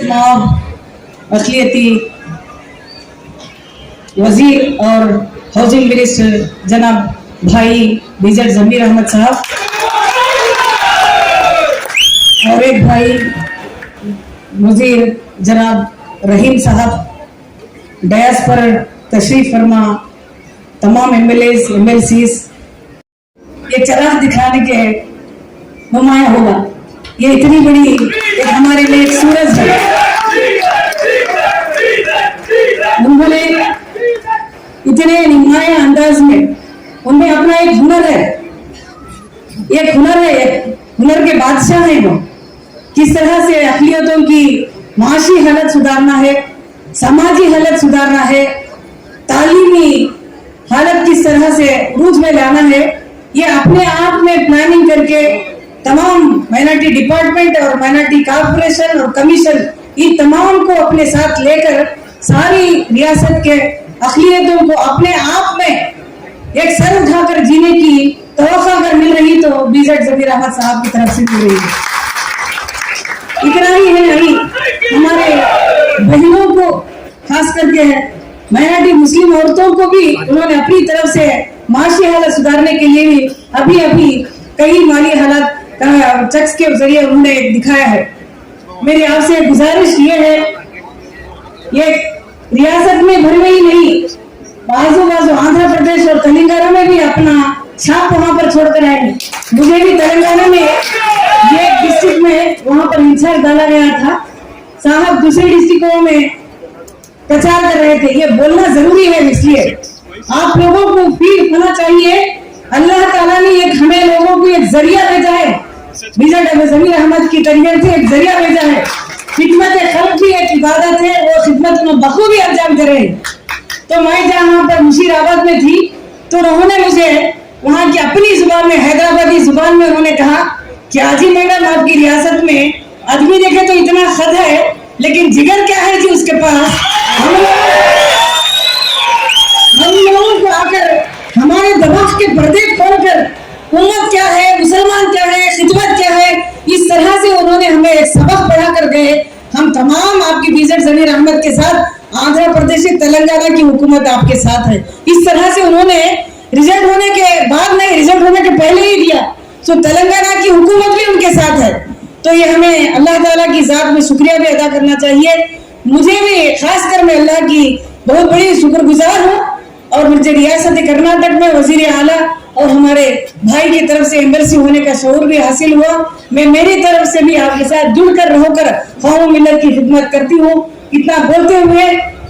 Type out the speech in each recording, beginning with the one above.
जनाब अखिलती वजीर और हाउसिंग मिनिस्टर जनाब भाई बीजेड जमीर अहमद साहब और एक भाई वजीर जनाब रहीम साहब, डयास पर तशरीफ फरमा तमाम MLAs MLCs, ये चराग दिखाने के नुमाया होगा। ये इतनी बड़ी एक हमारे लिए एक सूरज है। उन्होंने इतने नुमाया अंदाज में उनमें अपना एक हुनर है, एक हुनर के बादशाह है। वो किस तरह से अक़लियतों की माशी हालत सुधारना है, समाजी हालत सुधारना है, तालीमी हालत किस तरह से रूज में लाना है, ये अपने आप में प्लानिंग करके तमाम माइनॉरिटी डिपार्टमेंट और माइनॉरिटी कॉर्पोरेशन और कमीशन इन तमाम को अपने साथ लेकर सारी रियासत के अक़लियतों को अपने आप में एक सर उठाकर जीने की तवक्को अगर मिल रही तो बीजेड जमीर अहमद साहब की तरफ से मिल रही है। इतना ही है नहीं, हमारे बहनों को खास करके माइनॉरिटी मुस्लिम औरतों को भी उन्होंने अपनी तरफ से माशी हालत सुधारने के लिए भी अभी कई माली हालत चेक्स के जरिए उन्होंने दिखाया है। मेरी आपसे गुजारिश ये है, ये रियासत में भर में ही नहीं, बाजू आंध्र प्रदेश और तेलंगाना में भी अपना छाप वहां पर छोड़कर आएंगे। मुझे भी तेलंगाना में ये डिस्ट्रिक्ट में वहां पर इंचार्ज डाला गया था, साहब दूसरे डिस्ट्रिक्टों में प्रचार कर रहे थे। ये बोलना जरूरी है, इसलिए आप लोगों को फील होना चाहिए। अल्लाह ताला ने एक हमें लोगों को एक जरिया भेजा है, बीजेड जमीर अहमद की तरीके से एक जरिया भेजा है। खिदमत खल्क भी एक इबादत है, वो खिदमत में बखूबी अंजाम कर रहे हैं। तो मैं जहाँ पर मुशीराबाद में थी तो उन्होंने मुझे वहाँ की अपनी जुबान में, हैदराबादी जुबान में उन्होंने कहा कि आजी मैडम आपकी रियासत में आदमी देखे तो इतना खद है, लेकिन जिगर क्या है जी उसके पास। हम लोगों को आकर हमारे दिमाग के पर्दे खोलकर उम्मत क्या है, मुसलमान क्या है, खिदमत क्या है, इस तरह से उन्होंने हमें एक सबक पढ़ा कर गए। हम तमाम आपकी बीजेड जमीर अहमद के साथ, आंध्र प्रदेश तेलंगाना की हुकूमत आपके साथ है। इस तरह से उन्होंने रिजल्ट होने के बाद नहीं, रिजल्ट होने के पहले ही दिया, तो तेलंगाना की हुकूमत भी उनके साथ है। तो ये हमें अल्लाह ताला की जात में शुक्रिया भी अदा करना चाहिए। मुझे भी खासकर मैं अल्लाह की बहुत बड़ी शुक्रगुजार हूँ और मुझे रियासत कर्नाटक में वजीर आला और हमारे भाई की तरफ से एम्बेसी होने का शऊर भी हासिल हुआ। मैं मेरी तरफ से भी आपके साथ जुड़कर रहकर कौम मिलत की खिदमत करती हूँ। इतना बोलते हुए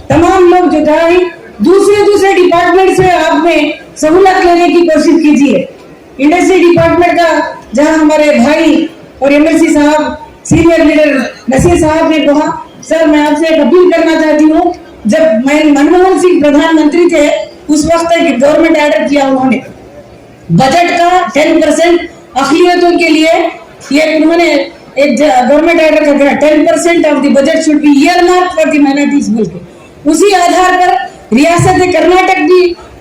तमाम लोग जो भाई दूसरे डिपार्टमेंट से आपने सहूलत लेने की कोशिश कीजिए। इंडस्ट्री डिपार्टमेंट का जहाँ हमारे भाई और MLC साहब, सीनियर लीडर नसीर साहब ने कहा, सर मैं आपसे एक अपील करना चाहती हूँ। जब मनमोहन सिंह प्रधानमंत्री थे उस वक्त एक गवर्नमेंट ऑर्डर किया उन्होंने बजट का 10% अक़लियतों के लिए, ये उन्होंने एक गवर्नमेंट ऑर्डर का 10% of the budget should be earmark for the minorities बोल के। उसी आधार पर रियासत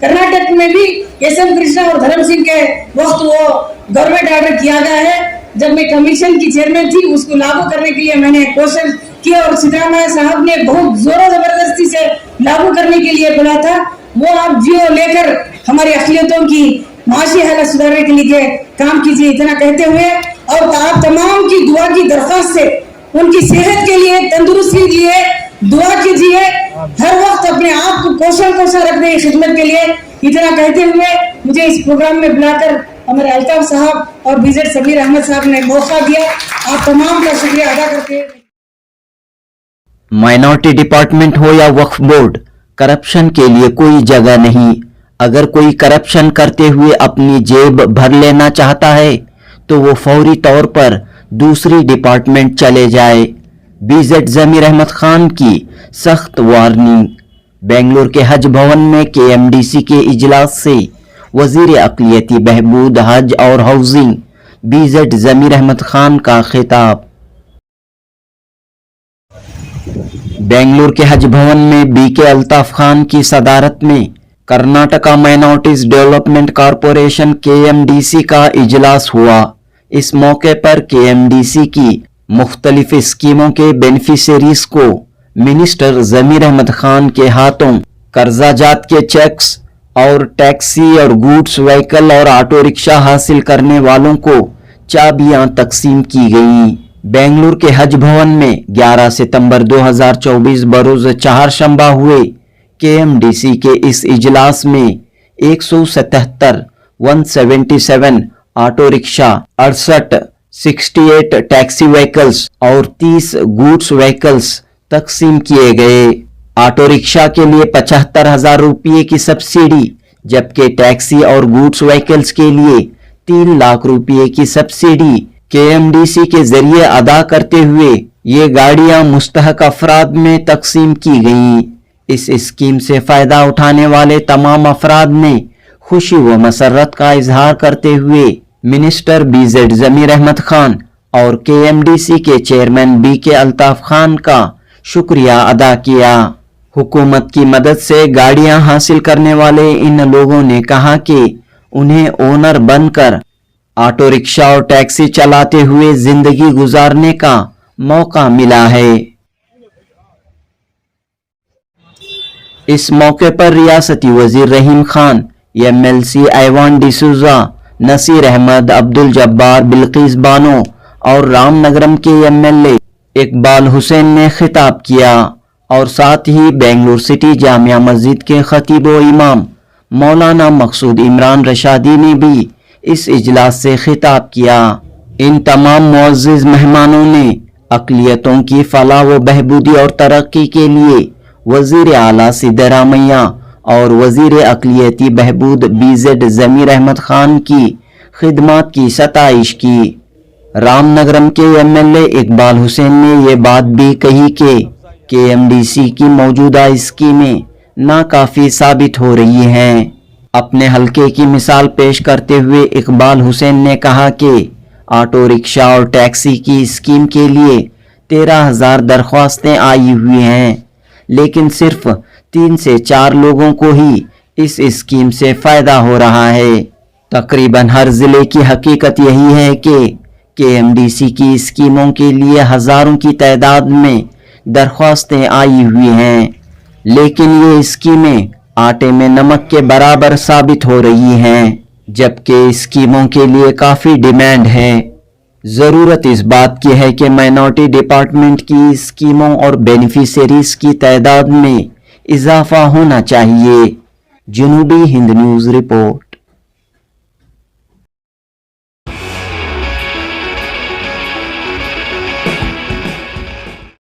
कर्नाटक में भी SM कृष्णा और धर्म सिंह के वक्त वो गवर्नमेंट ऑर्डर किया गया है। जब मैं कमीशन की चेयरमैन थी, उसको लागू करने के लिए मैंने कोशिश की और सिद्धरामैया साहब ने बहुत जोरों जबरदस्ती से लागू करने के लिए बोला था। वो आप जियो लेकर हमारी अक़लियतों की माशी हालत सुधारने के लिए काम कीजिए। इतना कहते हुए और आप तमाम की दुआ की दरख्वास्त से उनकी सेहत के लिए, तंदुरुस्ती के लिए दुआ कीजिए। हर वक्त अपने आप को कोशा रखने की खिदमत के लिए। इतना कहते हुए मुझे इस प्रोग्राम में बुलाकर हमारे अल्ताफ साहब और बीजेड जमीर अहमद साहब ने मौका दिया, आप तमाम का शुक्रिया अदा करते हैं। माइनॉरिटी डिपार्टमेंट हो या वक्फ बोर्ड, करप्शन के लिए कोई जगह नहीं। अगर कोई करप्शन करते हुए अपनी जेब भर लेना चाहता है तो वो फौरी तौर पर दूसरी डिपार्टमेंट चले जाए। बीजेड जमीर अहमद खान की सख्त वार्निंग। बेंगलुरु के हज भवन में KMDC के इजलास से वजीर अक़लियती बहबूद, हज और हाउसिंग बीजेड जमीर अहमद खान का खिताब। बेंगलुरु के हज भवन में BK अल्ताफ खान की सदारत में Karnataka minorities development corporation KMDC का इजलास हुआ। इस मौके पर KMDC की मुख्तलिफ स्कीमों के बेनिफिशरीज को मिनिस्टर ज़मीर अहमद खान के हाथों कर्जा जात के चेक्स और टैक्सी और गुड्स व्हीकल और ऑटो रिक्शा हासिल करने वालों को चाबियां तकसीम की गई। बेंगलुरु के हज भवन में 11 सितंबर 2024 बरोज चारशंबा हुए KMDC के इस इजलास में 177 ऑटो रिक्शा, 68 टैक्सी व्हीकल्स और 30 गुड्स व्हीकल्स तकसीम किए गए। ऑटो रिक्शा के लिए 75,000 रुपये की सब्सिडी, जबकि टैक्सी और गुड्स व्हीकल्स के लिए 3 लाख रुपये की सब्सिडी KMDC के जरिए अदा करते हुए ये गाड़ियां मुस्तहक अफराद में तकसीम की गई। इस स्कीम से फायदा उठाने वाले तमाम अफराद ने खुशी व मसरत का इजहार करते हुए मिनिस्टर BZ ज़मीर अहमद खान और KMDC के चेयरमैन BK अल्ताफ खान का शुक्रिया अदा किया। हुकूमत की मदद से गाड़ियां हासिल करने वाले इन लोगों ने कहा कि उन्हें ओनर बनकर ऑटो रिक्शा और टैक्सी चलाते हुए जिंदगी गुजारने का मौका मिला है। इस मौके पर रियासती वजीर रहीम खान, MLC ऐवान डिसूजा, नसीर अहमद, अब्दुल जब्बार, बिल्किस बानो और रामनगरम के MLA इकबाल हुसैन ने खिताब किया और साथ ही बेंगलुरु सिटी जामिया मस्जिद के खतीब व इमाम मौलाना मकसूद इमरान रशादी ने भी इस इजलास से खिताब किया। इन तमाम मुअज़्ज़िज़ मेहमानों ने अक़लियतों की फलाह व बहबूदी और तरक्की के लिए वज़ीर आला सिद्धरामैया और वज़ीर अक़लियती बहबूद BZ ज़मीर अहमद खान की खिदमत की सताइश की। रामनगरम के MLA इकबाल हुसैन ने ये बात भी कही कि KMDC की मौजूदा स्कीमें नाकाफ़ी साबित हो रही हैं। अपने हलके की मिसाल पेश करते हुए इकबाल हुसैन ने कहा कि ऑटो रिक्शा और टैक्सी की स्कीम के लिए 13,000 दरख्वास्तें आई हुई हैं, लेकिन सिर्फ 3 से 4 लोगों को ही इस स्कीम से फ़ायदा हो रहा है। तकरीबन हर ज़िले की हकीकत यही है कि KMDC की स्कीमों के लिए हज़ारों की तादाद में दरख्वास्तें आई हुई हैं, लेकिन ये स्कीमें आटे में नमक के बराबर साबित हो रही हैं, जबकि स्कीमों के लिए काफ़ी डिमांड है। ज़रूरत इस बात की है कि माइनॉरिटी डिपार्टमेंट की स्कीमों और बेनिफिशरीज की तादाद में इजाफा होना चाहिए। जनूबी हिंद न्यूज़ रिपोर्ट।